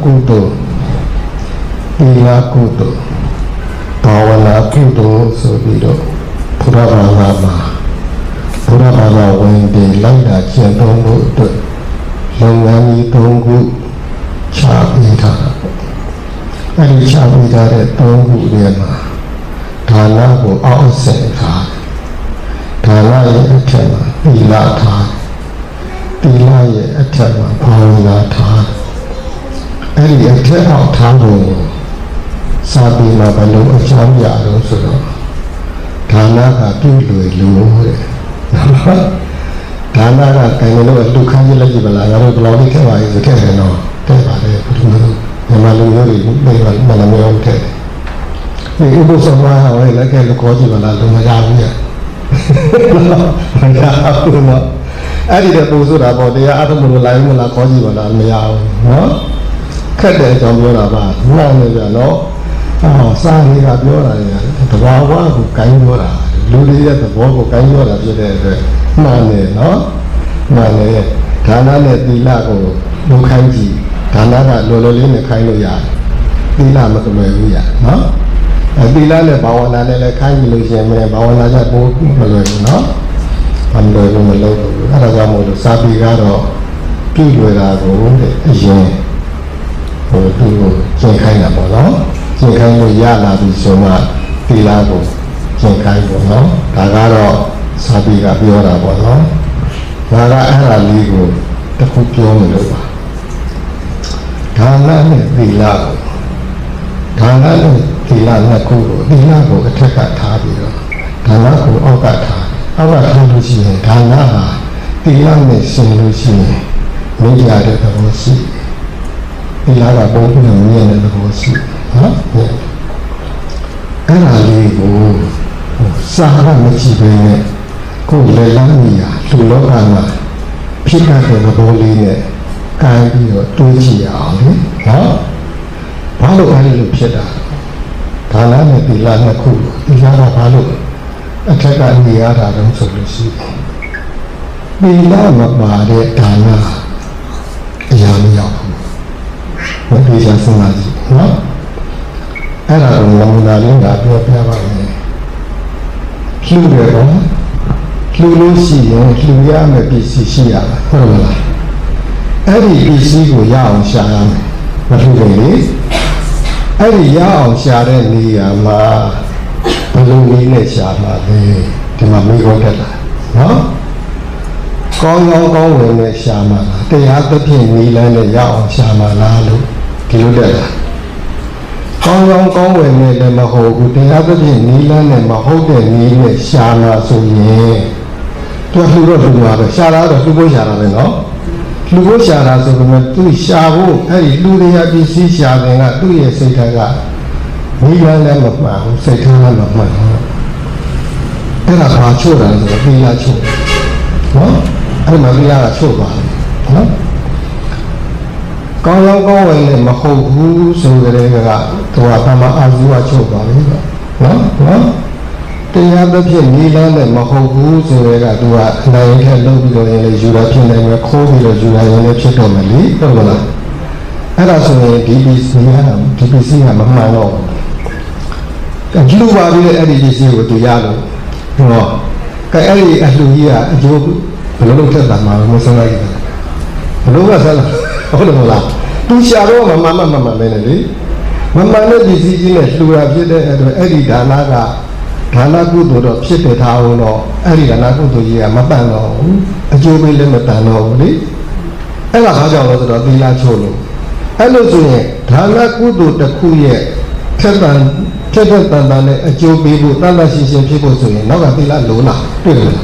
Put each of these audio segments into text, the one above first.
ကုသိုလ်သီလကုသိုလ်ဘာဝနာကုသိုလ်ဆိုပြီးတော့ဘုရားဘာသာမှာဘုရားဘာသာဝင်ပြီးလိုက်တာကျင့်သုံးဖို့အတွက်လုပ်ငန်းကြီး၃ခုချပေးထားတာပေါ့အဲဒီချပေးထားတဲ့၃ခုထဲမှာဒါနကိုအောက်ဆင့်ထားဒါနရဲ့အထက်မှာသီလထားသီလရဲ့အထက်မှာဘာဝနာထားအဲ့ဒီအထက်အောက်ထားဖို့စာပေမှာဘယ်လိုအကြောင်းပြတော့ဆိုတော့ဒါနကပြုလွယ်လို့တဲ့ဒါနကကိုင်လို့လူခန်းကြီးလက်ကြည့်ပါလားငါတို့ဘယ်လောက်ထိထက်ပါလဲဆိုထက်တယ်နော်ထက်ပါတယ်ဘုရားမြန်မာလူမျိုးတွေမနမျိုးထက်တယ်ဒီဥပ္ပသမဟာဝဲလက်ကဲလူခေါ်ကြည့်ပါလားလူမရဘူးရမရဘူးနော်အဲ့ဒီတဲ့ပုံဆိုတာပေါ့တရားအထုံးမလို့လိုက်မလားခေါ်ကြည့်ပါလားမရဘူးနော်ခက်တဲ့အကြောင်းပြောတာပါမှန်တယ်ဗျာနော်စာရေးကပြောတာလေတဘာဝကိုကိုင်းပြောတာလူတွေရဲ့သဘောကိုကိုင်းပြောတာဖြစ်တဲ့အတွက်မှန်တယ်နော်မှန်တယ်ဒါနနဲ့သီလကိုလူခိုင်းကြည့်ဒါနကလောလောလေးနဲ့ခိုင်းလို့ရတယ်သီလမကလွယ်ဘူးရနော်သီလနဲ့ဘာဝနာနဲ့လည်းခိုင်းကြည့်လို့ရှိရင်ဘာဝနာချက်ပို့မလွယ်ဘူးနော်မလွယ်ဘူးမလုပ်ဘူးအဲ့ဒါကြောင့်မို့လို့စာပေကတော့ပြည့်လွယ်တာကိုတဲ့အရင်သူ့ကိုကျင့်ခိုင်းတာပေါ့နော်ကျင့်ခိုင်းလို့ရလာပြီဆိုမှသီလကိုကျင့်ခိုင်းပေါ့နော်ဒါကတော့စာပေကပြောတာပေါ့နော်ဒါကအဲ့ဒါလေးကိုတစ်ခုပြောမလို့ပါဒါနနဲ့သီလကိုဒါနနဲ့သီလနှစ်ခုကိုသီလကိုအထက်ကထားပြီးတော့ဒါနကိုအောက်ကထားအောက်ကထားလို့ရှိရင်ဒါနဟာသီလနဲ့ရှင်လို့ရှိရင်မင်းကြတဲ့သဘောရှိသီလကပုံပြမြင်တဲ့သဘောရှိနော်အဲ့ဒါလေးကိုစာရမကြည့်ပဲနဲ့ကိုယ်လည်းလမ်းမိရာလူလောကမှာဖြစ်တဲ့သဘောလေးနဲ့ကိုင်းပြီးတော့တွေးကြည့်အောင်လေနော်ဘာလို့အဲ့လိုဖြစ်တာဒါနနဲ့သီလနှစ်ခုသီလကဘာလို့အထက်ကနေရတာတော့ဆိုလို့ရှိတယ်သီလမပါတဲ့ဒါနအရာမရောက်ဘူးဘယ်လိုစဉ်းစားကြည့်နော်အဲ့ဒါကိုနမူနာလေးကပြောပြပါမယ်လှူတယ်ပေါ့လှူလို့ရှိရင်လှူရမယ်ပစ္စည်းရှိရမှာဟုတ်မလားအဲ့ဒီပစ္စည်းကိုရအောင်ရှာရမယ်မလှူတယ်လေအဲ့ဒီရအောင်ရှာတဲ့နေရာမှာဘယ်လိုနည်းနဲ့ရှာမှာလဲဒီမှာမိခေါ်တက်လာနော်ကောင်းဝင်နဲ့ရှာမှာလားတရားသဖြင့်နီးလန်းနဲ့ရအောင်ရှာမှာလားလို့ဒီလိုတက်လာကောင်းဝင်နဲ့လည်းမဟုတ်ဘူးတရားသဖြင့်နီးလန်းနဲ့မဟုတ်တဲ့နီးနဲ့ရှာမှာဆိုရင်သူကလှူတော့လှူပါပဲရှာတာတော့လှူဖို့ရှာတာပဲနော်လှူဖို့ရှာတာဆိုပေမဲ့သူရှာဖို့အဲ့ဒီလှူရပစ္စည်းရှာတယ်ကသူ့ရဲ့စိတ်ဓာတ်ကနီးလန်းလည်းမမှန်ဘူးစိတ်ထားလည်းမမှန်ဘူးအဲ့ဒါဘာချို့တယ်ဆိုတော့သီလချို့နော်အဲ့မှာသီလကချို့သွားတယ်နော်ကောင်းဝင်လည်းမဟုတ်ဘူးဆိုကြတဲ့ကသူကဘာမှအာဇီဝချို့သွားပြီနော်တရားသဖြင့်နီးလန်းလည်းမဟုတ်ဘူးဆိုတဲ့ကသူကအနိုင်ထက်လုပ်ပြီးတော့လည်းယူတာဖြစ်နေမယ်ခိုးပြီးတော့ယူတာရင်လည်းဖြစ်တော့မယ်လေဟုတ်ကလားအဲ့ဒါဆိုရင်ဒီပစ္စည်းကမမှန်တော့ဘူးလူပါပြီးအဲ့ဒီပစ္စည်းကိုသူရလို့ဟောကဲအဲ့ဒီအလှကြီးကအကျိုးဘယ်လိုလုပ်ထက်တာမှမဆုံးလိုက်ဘူးဘယ်လိုကဆက်လာဟုတ်တယ်မလားသူရှာတော့မမှန်ပဲနဲ့လေမမှန်တဲ့ပစ္စည်းကြီးနဲ့လှူတာဖြစ်တဲ့အတွက်အဲ့ဒီဒါနကဒါနကုသိုလ်တော့ဖြစ်တယ်ထားအောင်တော့အဲ့ဒီဒါနကုသိုလ်ကြီးကမပန့်တော့ဘူးအကျိုးပေးလည်းမတန်တော့ဘူးလေအဲ့ဒါဘာကြောင့်လဲဆိုတော့သီလချို့လို့အဲ့လိုဆိုရင်ဒါနကုသိုလ်တစ်ခုရဲ့ထက်တန်နဲ့အကျိုးပေးဖို့တန်တရှိရှိဖြစ်ဖို့ဆိုရင်နောက်ကသီလလိုလားတွေ့လား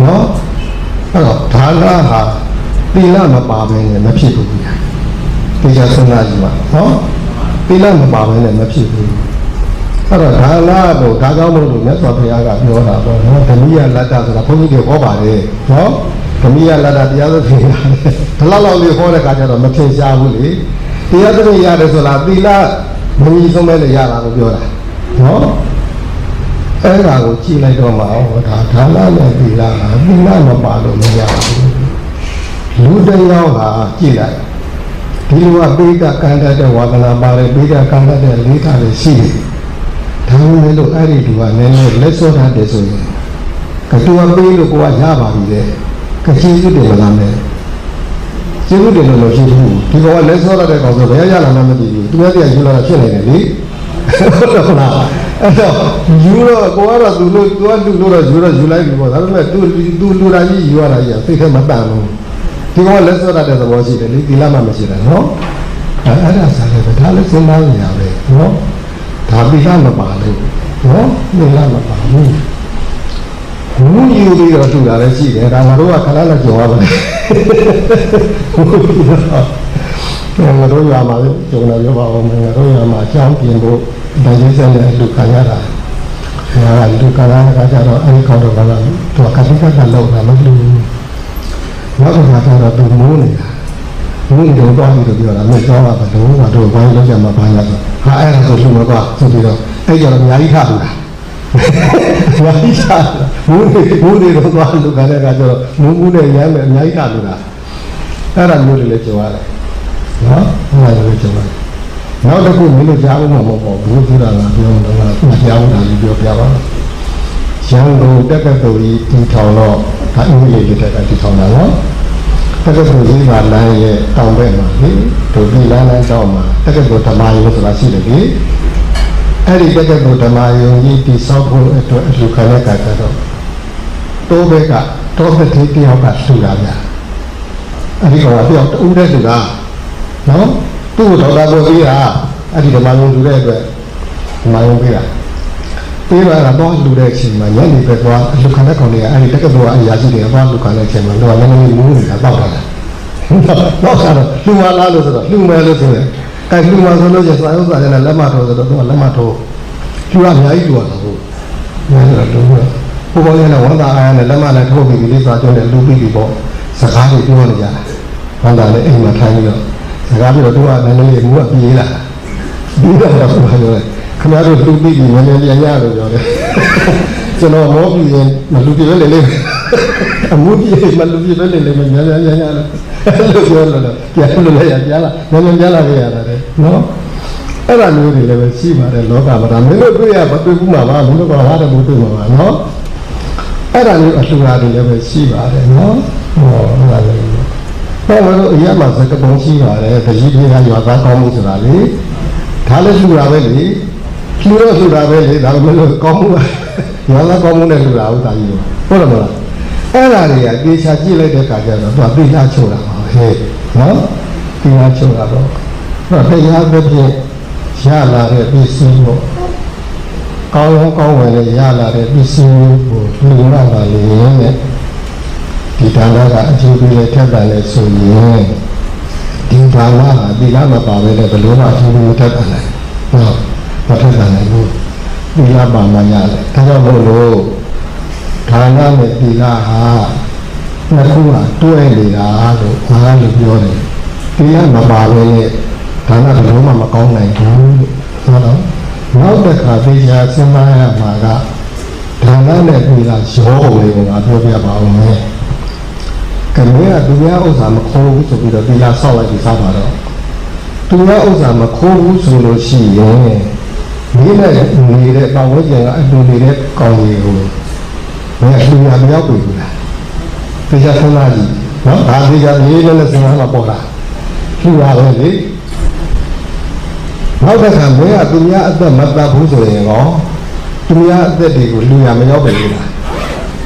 နော်အဲ့တော့ဒါနဟာသီလမပါဘဲနဲ့မဖြစ်ဘူးဗျာဒီကြဆုံးလာကြည့်ပါနော်သီလမပါဘဲနဲ့မဖြစ်ဘူးအဲ့တော့ဒါနကိုဒါကြောင့်မို့လို့မြတ်စွာဘုရားကပြောတာပေါ့နော်ဓမိယလတ္တဆိုတာဘုန်းကြီးတွေဟောပါတယ်နော်ဓမိယလတ္တတရားသဖြင့်ဒီလောက်လေးဟောတဲ့ခါကျတော့မထင်ရှားဘူးလေတရားသဖြင့်ရတယ်ဆိုတာသီလမကြီးဆုံးပဲလေရတာကိုပြောတာနော်အဲ့ဒါကိုကြည့်လိုက်တော့မှဒါဒါနနဲ့သီလကသီလမပါလို့မရဘူးလူတယောက်ဟာကြည့်လိုက် ဒီလိုကပိဋကကန္တတဲ့ဝါဒနာပါတယ်ပိဋကကန္တတဲ့လေးထားတွေရှိတယ်ဒါမှမဟုတ်လို့အဲ့ဒီသူကနည်းနည်းလက်စောထားတယ်ဆိုရင်ကတူကပေးလို့ကိုကရပါပြီလေကကျေးဇူးတင်မလားနဲ့ကျေးဇူးတင်လို့ရှိဘူးဒီကောင်ကလက်စောထားတဲ့ကောင်ဆိုဘယ်ရလာမှမသိဘူးသူကတည်းကယူလာတာဖြစ်နေတယ်လေဟုတ်လားအဲ့တော့ယူတော့ကိုကတော့သူတို့ကလူလို့တော့ယူလိုက်ပြီပေါ့ဒါပေမဲ့သူလူတာကြီးယူရတာကြီးစိတ်ထဲမတန်ဘူးဒီကောင်ကလက်စောထားတဲ့သဘောရှိတယ်လေဒီလမှမရှိတာနော်အဲ့ဒါစားလည်းဒါလည်းစဉ်းစားရပဲနော်ဒါပိဋကမပါလို့နော်ပိဋကမပါဘူးဘူးယူပြီးတော့ထူတာလည်းရှိတယ်ဒါငါတို့ကခဏနဲ့ကြော်ရပါမယ်ငါတို့ရမှာကျုံတော့ပြောပါဦးမယ်ငါတို့ရမှာအကြောင်းပြင်ဖို့ဒါရေးစတဲ့လူခံရတာငါကလူခံရတာကြတော့အဲဒီကောင်တော့ကလည်းသူကတိကကလောက်တာမဟုတ်ဘူးနောက်တစ်ခါကျတော့သူမိုးနေတာဘုန်းကြီးတို့တော့ပြီးတော့ပြောတာမဲ့ကြောပါဘလို့ငါတို့ဘိုင်းလောက်ကြမှာဘာညာဆိုဟာအဲ့ဒါဆိုလူမကွာဆိုပြီးတော့အဲ့ကြတော့အများကြီးထားလို့လားအများကြီးထားဘုန်းကြီးတို့သွားလူကလည်းကကျတော့မုန်းမှုနဲ့ရမ်းမယ်အများကြီးထားလို့လားအဲ့ဒါမျိုးတွေလည်းကြောရတယ်နော်အဲ့ဒါလည်းကြောရတယ်နောက်တစ်ခုမင်းတို့ကြားဖို့မဟုတ်ပါဘူးဘုရားကပြောတော့ကကြားဖို့တာပြောပြပါရန်ကုန်တက္ကသိုလ်ကြီးတီထောင်တော့ဒါအင်္ဂလိပ်လိုတက်ကတီထောင်တာနော်တက္ကသိုလ်ကြီးကလမ်းရဲ့တောင်ဘက်မှာလေတို့ဒီလမ်းတောင်မှာတက္ကသိုလ်ဓမ္မယုံဆိုတာရှိတယ်လေအဲ့ဒီတက္ကသိုလ်ဓမ္မယုံကြီးတိဆောက်ဖို့အတွက်အလှခံတဲ့ကကတော့တိုးဘက်ကတောဘက်သေးတယောက်ကလှူတာဗျအဲ့ဒီကောင်ကတယောက်တူးတဲ့လှူတာနော်သူ့တော်တာပေါ်ပြီးတာအဲ့ဒီဓမ္မယုံလှူတဲ့အတွက်ဓမ္မယုံပြီးတာပေးပါတော့လူတဲ့အချိန်မှာညနေပဲကွာလူခံတဲ့ကောင်တွေကအဲ့ဒီတက္ကသိုလ်ကအရာရှိတွေအပါလူခံတဲ့အချိန်မှာတော့လည်းနည်းနည်းမူးနေတာတောက်တာတော့ဆိုတော့လူမလားလို့ဆိုတော့လူမယ်လို့ဆိုရင်အဲ့လူမဆိုလို့ကျစာရုပ်စာနဲ့လက်မထိုးဆိုတော့တော့လက်မထိုးလူကအများကြီးလူရတာဟုတ်ညနေတော့လူကဘုဘောရနဲ့ဝန်သားအားနဲ့လက်မနဲ့ထိုးပြီးလေးစာကျုံးတဲ့လူပြီးပြီပေါ့စကားတွေပြောနေကြတယ်ဝန်သားလည်းအိမ်မှာထိုင်ပြီးတော့စကားပြောတော့သူကနည်းနည်းမူးကပြေးလာပြီးတော့ပြောတယ်ခင်ဗျားတို့လူပြီးပြီနည်းနည်းပြန်ရလို့ပြောတယ်ကျွန်တော်မောပြီးရင်မလူပြပဲလေလေအမှုကြီးမလူပြပဲလေလေမြန်မြန်ရလို့ပြောလို့ပြန်လို့လည်းပြန်လာမြန်မြန်ပြန်လာခဲ့ရတာလေနော်အဲ့ဒါမျိုးတွေလည်းပဲရှိပါတယ်လောကမှာဒါမင်းတို့တွေ့ရမတွေ့ဘူးမှာပါမင်းတို့ကဟာတယ်မတွေ့မှာပါနော်အဲ့ဒါမျိုးအလှူရာတွေလည်းပဲရှိပါတယ်နော်ဟောအဲ့ဒါလည်းဟောလို့အရာမှာစကပုံရှိပါတယ်တကြီးတွေကရွာသားကောင်းမှုဆိုတာလေဒါလည်းလှူရာပဲလေလှူတော့လှူတာပဲလေဒါပေမဲ့ကောင်းမှုရွာသားကောင်းမှုနဲ့လှူတာဟုတ်တာကြီးဟုတ်တယ်မလားအဲ့ဒါတွေကတေချာကြည့်လိုက်တဲ့အခါကျတော့သူကသိလားချိုးတာပါဟဲ့နော်သိလားချိုးတာတော့တရားသဖြင့်ရလာတဲ့ပစ္စည်းကိုကောင်းဝင်နဲ့ရလာတဲ့ပစ္စည်းကိုလူရပါလေနဲ့ဒီဒါနကအကျိုးပေးတဲ့ထက်တယ်လဲဆိုရင်ဒီဒါနကသီလမပါဘဲနဲ့ဘယ်လိုမှအကျိုးမထက်တယ်နော်မထက်တယ်ဘူးသီလပါမှရတယ်ဒါကြောင့်မို့လို့ဒါနနဲ့သီလဟာနှစ်ခုကတွဲနေတာလို့ငါကပြောတယ်သီလမပါဘဲနဲ့ဒါနဘယ်လိုမှမကောင်းနိုင်ဘူးလို့ဟုတ်တော့နောက်တစ်ခါသိချာစဉ်းစားရမှာကဒါနနဲ့သီလရောပုံလေးကိုငါပြောပြပါဦးမယ်ကမင်းကသူများဥစ္စာမခိုးဘူးဆိုပြီးတော့သီလဆောက်လိုက်ပြီးစားပါတော့သူများဥစ္စာမခိုးဘူးဆိုလို့ရှိရင်မိနဲ့နေတဲ့ပတ်ဝန်းကျင်ကအတူနေတဲ့ကောင်းကြီးကိုမင်းလူရမရောက်ပြီလားသိချာစဉ်းစားကြည့်နော်ဒါသိချာရေးနဲ့စဉ်းစားမှပေါ်လာလူရပဲလေနောက်တစ်ခါမင်းကသူများအသက်မတတ်ဘူးဆိုရင်ရောသူများအသက်တွေကိုလူရမရောက်ပြီလား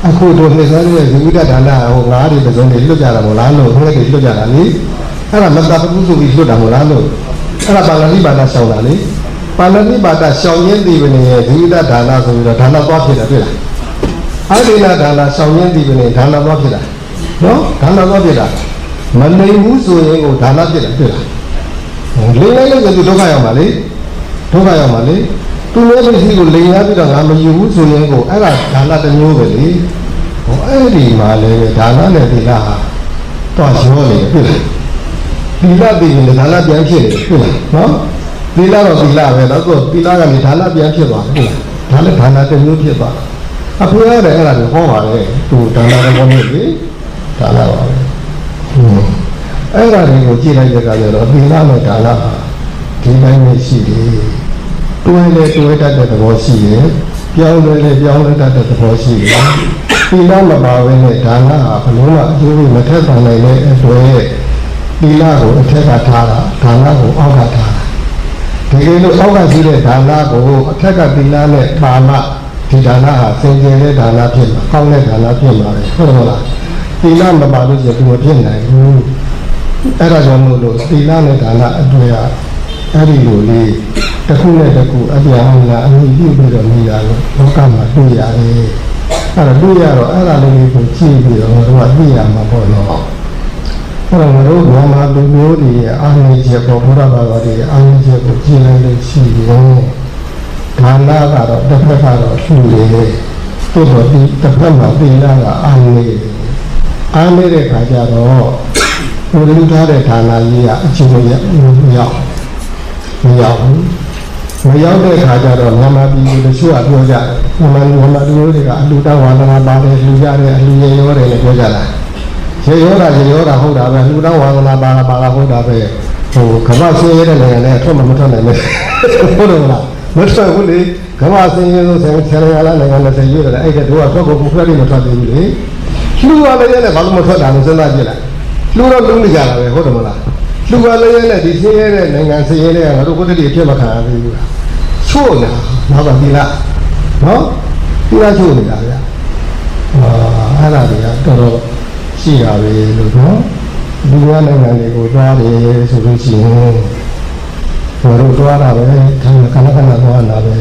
အခုတို့နေစားတဲ့ဇီဝိတဒါနဟိုငါးတွေပစုံတွေလွတ်ကြတာမို့လားလို့ဟိုတွေလွတ်ကြတာလေအဲ့ဒါမတတ်ဘူးဆိုပြီးလွတ်တာမို့လားလို့အဲ့ဒါပါဠိဘာသာရှောင်တာလေပါဠိဘာသာရှောင်ရင်းဒီပင်ရဲ့ဇီဝိတဒါနဆိုပြီးတော့ဒါနသွားဖြစ်တာတွေ့လားအာဒိနာဒါနရှောင်ရင်းဒီပင်ရဲ့ဒါနသွားဖြစ်တာနော်ဒါနသွားဖြစ်တာမလိမ်ဘူးဆိုရင်ကိုဒါနဖြစ်တာတွေ့လားလိမ်လိုက်လို့သူဒုက္ခရောက်ပါလေဒုက္ခရောက်ပါလေသူလည်းမရှိကိုလိမ်ရပြီးတော့ငါမယူဘူးဆိုရင်ကိုအဲ့ဒါဒါနတစ်မျိုးပဲလေဟောအဲ့ဒီမှာလေဒါနနဲ့သီလဟာတော့ရောနေပြီသီလသိရင်ဒါနပြန်ဖြစ်နေပြီနော်သီလတော့သီလပဲတော့သူသီလကနေဒါနပြန်ဖြစ်သွားတယ်ဒါလည်းဒါနတစ်မျိုးဖြစ်သွားအဖေရတယ်အဲ့ဒါကိုဟောပါလေသူဒါနလည်းဟောနေပြီဒါနပါပဲ အဲ့ဒါတွေကိုကြည့်လိုက်တဲ့အခါကျတော့သီလနဲ့ဒါနဒီတိုင်းပဲရှိတယ်တွဲလေတွဲတတ်တဲ့သဘောရှိတယ်ပြောင်းလဲပြောင်းလဲတတ်တဲ့သဘောရှိတယ်သီလမပါဘဲနဲ့ဒါနဟာဘလို့မှအကျိုးမထက်ဆန်နိုင်တဲ့အတွက်သီလကိုအထက်ကထားတာဒါနကိုအောက်ကထားတာဒီလိုလို့အောက်ကရှိတဲ့ဒါနကိုအထက်ကသီလနဲ့ပါမှဒီဒါနဟာစင်ကြယ်တဲ့ဒါနဖြစ်မှာကောင်းတဲ့ဒါနဖြစ်မှာပဲဟုတ်တယ်မလားသီလမပါလို့ရှိရင်သူမဖြစ်နိုင်ဘူးအဲ့ဒါကြောင့်မို့လို့သီလနဲ့ဒါနအတွေ့အအဲ့ဒီလိုလေးတစ်ခုနဲ့တစ်ခုအပြာအလားအမိပြုပြီးတော့နေတာလို့လောကမှာတွေ့ရတယ်အဲ့ဒါတွေ့ရတော့အဲ့ဒါလေးကိုကြည့်ပြီးတော့တို့ကသိရမှာပေါ့နော်အဲ့တော့ငါတို့မြန်မာလူမျိုးတွေရဲ့အာဏာချက်ပေါ်ဘုရားဘာသာတွေအာဏာချက်ကိုကြည့်လိုက်လို့ရှိရင်ဒါနကတော့တစ်ဖက်ကတော့ရှုနေတယ်သို့တော်ဒီတစ်ဖက်မှာသီလကအာနေတဲ့ခါကျတော့ဘုရားထားတဲ့ဌာနကြီးကအကျိုးရမရောက်တဲ့ခါကျတော့မြန်မာပြည်လူတို့ကပြောကြတယ်မြန်မာလူတွေကအလူတဝါဒနာပါတယ်လူကြတယ်အလူရေရောတယ်လည်းပြောကြတာရေရောတာဟုတ်တာပဲလူတဝါဒနာပါဟုတ်တာပဲဟိုကမ္ဘာဆင်းရဲတဲ့နိုင်ငံနဲ့ထွက်မထွက်နိုင်ဘူးဟုတ်တယ်မလားမထွက်ဘူးလေကမ္ဘာဆင်းရဲဆုံးဆယ်နိုင်ငံလားနိုင်ငံ20ရွေးတယ်အဲ့ဒါတို့ကထွက်ဖို့ထွက်ပြီးမထွက်သေးဘူးလေလူကလည်းလည်းဘာလို့မထွက်တာလဲစဉ်းစားကြည့်လိုက်လူတော့လုံးနေကြတာပဲဟုတ်တယ်မလားလူကလည်းနဲ့ဒီဆင်းရဲတဲ့နိုင်ငံဆင်းရဲတဲ့ငါတို့ကိုယ်တည်းဖြစ်မခံရဘူးလားချို့နေတာဘာပါဒီလားနော်ဒီလားချို့နေတာဗျာအဲ့ဒါတွေကတော်တော်ရှိတာပဲလို့နော်လူကနိုင်ငံတွေကိုသွားတယ်ဆိုလို့ရှိရင်ငါတို့သွားတာပဲခဏသွားတာပဲ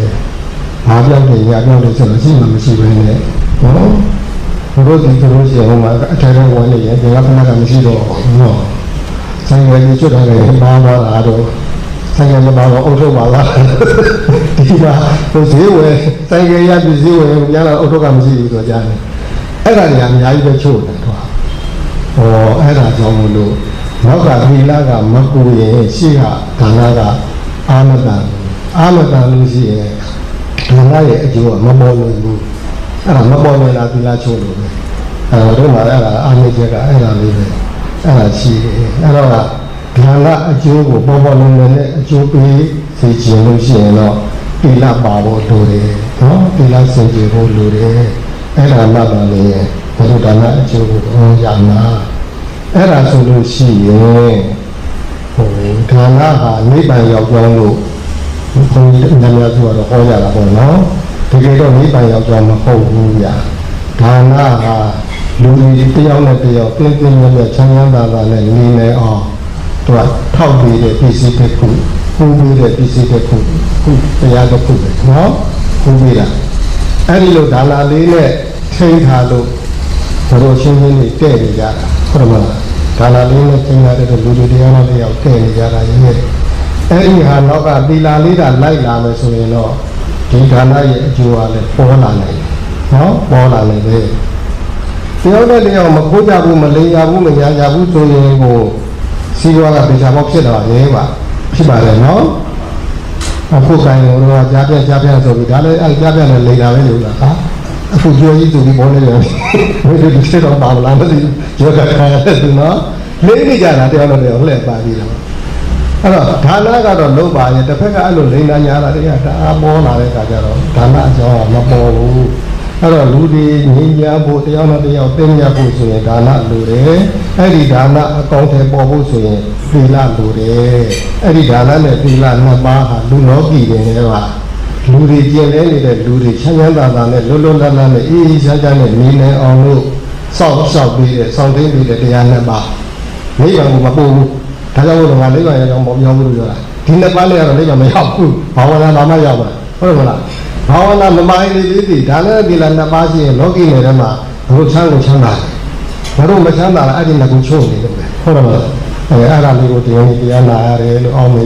ဘာပြောက်တယ်ညာပြောက်တယ်ဆိုလို့ရှိမှမရှိဘဲနဲ့နော်တို့ဒီလိုရှိအောင်မှာအထိုင်ထဲဝင်နေရင်ဒီကခဏမရှိတော့နော်ဆိုင်ဝယ်ကြီးချွတ်တယ်ဘာမှလာတော့ဆိုင်ကလည်းဘာလို့အုပ်ထုတ်ပါလားဒီမှာဟိုဈေးဝယ်ဆိုင်ကရပြီးဈေးဝယ်ရလာအုပ်ထုတ်ကမရှိဘူးဆိုကြတယ်အဲ့ဒါကြီးအများကြီးပဲချို့တယ်တော့အဲ့ဒါကြောင့်မလို့နောက်ကသီလကမကူရင်ရှေ့ကဒါနကအာမတန်လို့ရှိရင်ဒါနရဲ့အကျိုးကမပေါ်လို့ဘူးအဲ့ဒါမပေါ်လို့လားသီလချို့လို့ပဲတို့မှာအဲ့ဒါအာမေချက်ကအဲ့ဒါလေးပဲအဲ့ဒါရှိတယ်အဲ့တော့ဒါနအကျိုးကိုပေါ်လုံးနဲ့အကျိုးပေးစေချင်လို့ရှိရင်တော့သီလပါဖို့လိုတယ်နော်သီလစင်ကြယ်ဖို့လိုတယ်အဲ့ဒါမှပါလေဘုရားဒါနအကျိုးကိုရမှာအဲ့ဒါဆိုလို့ရှိရင်ဒါနဟာနိဗ္ဗာန်ရောက်ကြောင်းလို့ဘုန်းကြီးနာမည်ဆိုတော့ဟောကြတာပေါ့နော်တကယ်တော့နိဗ္ဗာန်ရောက်ကြောင်းမဟုတ်ဘူးဗျာဒါနဟာလူတွေတယောက်နဲ့တယောက်တင်းတင်းမြတ်မြတ်ချမ်းသာသာနဲ့နေနိုင်အောင်သူကထောက်ပြီးတဲ့ပစ္စည်းတစ်ခုကူးပြီးတဲ့ပစ္စည်းတစ်ခုတရားတစ်ခုပဲနော်ကူးပြီးတာအဲ့ဒီလိုဒါနလေးနဲ့ထိန်းထားလို့ဘုရားရှင်ကြီးတွေတဲ့နေကြတာဟုတ်မလားဒါနလေးနဲ့ထိန်းထားတဲ့လူတွေတရားနဲ့တယောက်တဲ့နေကြတာရဲ့အဲ့ဒီဟာတော့ကသီလလေးတာလိုက်လာမယ်ဆိုရင်တော့ဒီဒါနရဲ့အကျိုးကလည်းပေါ်လာနိုင်တယ်နော်ပေါ်လာနိုင်တယ်တယောက်နဲ့တယောက်မခိုးကြဘူးမလိမ်ကြဘူးမညာကြဘူးဆိုရင်ကိုစီးပွားကဒေချာပေါက်ဖြစ်လာတယ်ပါဖြစ်ပါလေနော်အခုကိုင်းတော့ကြားပြဆိုပြီးဒါလည်းအဲ့ကြားပြနဲ့လိမ်တာပဲလို့လားဟာအခုကြောကြီးသူပြီးပေါ်နေတယ်ဘယ်လိုဖြစ်တော့ပါလားမသိဘူးကြောကခါရတယ်သူနော်လိမ်နေကြတာတယောက်နဲ့တယောက်လှည့်ပါပြီးတော့အဲ့တော့ဒါနကတော့လုံးပါရင်တစ်ဖက်ကအဲ့လိုလိမ်တာညာတာတွေကတအားပေါ်လာတဲ့အခါကျတော့ဒါနအကြောင်းကမပေါ်ဘူးအဲ့တော့လူတွေငြိမ်းချမ်းဖို့တယောက်နဲ့တယောက်သိမြတ်ဖို့ဆိုရင်ဒါနလိုတယ်အဲ့ဒီဒါနအကောင့်ထဲပေါ်ဖို့ဆိုရင်သီလလိုတယ်အဲ့ဒီဒါနနဲ့သီလနှစ်ပါးဟာလူလောကီတွေနဲ့ပါလူတွေကျင့်လဲနေတဲ့လူတွေချမ်းသာသာနဲ့လွတ်လွတ်လပ်လပ်နဲ့အေးအေးချမ်းချမ်းနဲ့နေနိုင်အောင်လို့စောင့်ပြီးတဲ့စောင့်သိပြီးတဲ့တရားနှစ်ပါးနိဗ္ဗာန်ကိုမပို့ဘူးဒါကြောင့်မို့ငါနိဗ္ဗာန်ရောက်အောင်မပြောဘူးလို့ပြောတာဒီနှစ်ပါးလေးကတော့နိဗ္ဗာန်မရောက်ဘူးဘာဝနာဘာမှရောက်မှာဟုတ်တယ်မလားဘာဝနာမမိုင်းလေးလေးဒါလည်းဒီလားနှစ်ပါးရှိရင်လောကီနယ်ထဲမှာဘုချမ်းကိုချမ်းသာတယ်ဘုမချမ်းသာလားအဲ့ဒီနှစ်ခုချိုးနေလို့ပဲဟုတ်တယ်မလားအဲ့ဒါလေးကိုတရားနာရတယ်လို့အောင်းနေ